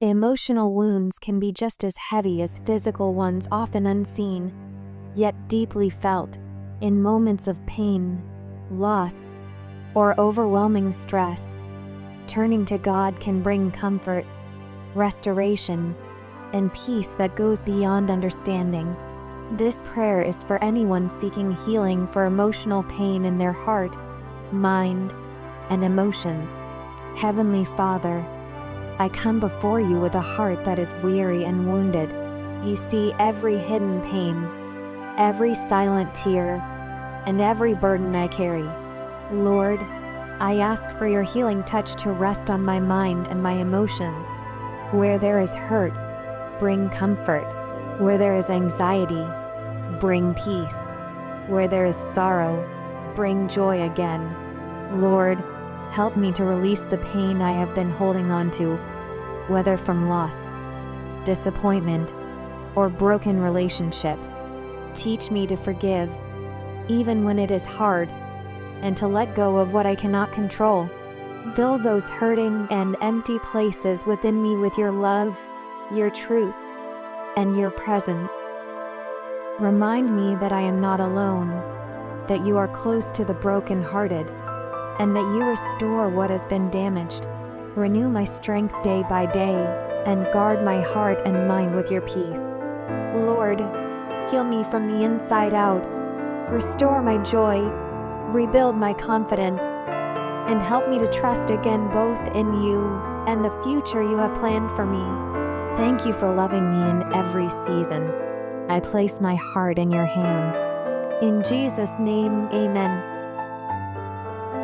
Emotional wounds can be just as heavy as physical ones, often unseen, yet deeply felt. In moments of pain, loss, or overwhelming stress, turning to God can bring comfort, restoration, and peace that goes beyond understanding. This prayer is for anyone seeking healing for emotional pain in their heart, mind, and emotions. Heavenly Father, I come before you with a heart that is weary and wounded. You see every hidden pain, every silent tear, and every burden I carry. Lord, I ask for your healing touch to rest on my mind and my emotions. Where there is hurt, bring comfort. Where there is anxiety, bring peace. Where there is sorrow, bring joy again. Lord, help me to release the pain I have been holding on to, whether from loss, disappointment, or broken relationships. Teach me to forgive, even when it is hard, and to let go of what I cannot control. Fill those hurting and empty places within me with your love, your truth, and your presence. Remind me that I am not alone, that you are close to the brokenhearted, and that you restore what has been damaged. Renew my strength day by day, and guard my heart and mind with your peace. Lord, heal me from the inside out. Restore my joy, rebuild my confidence, and help me to trust again both in you and the future you have planned for me. Thank you for loving me in every season. I place my heart in your hands. In Jesus' name, amen.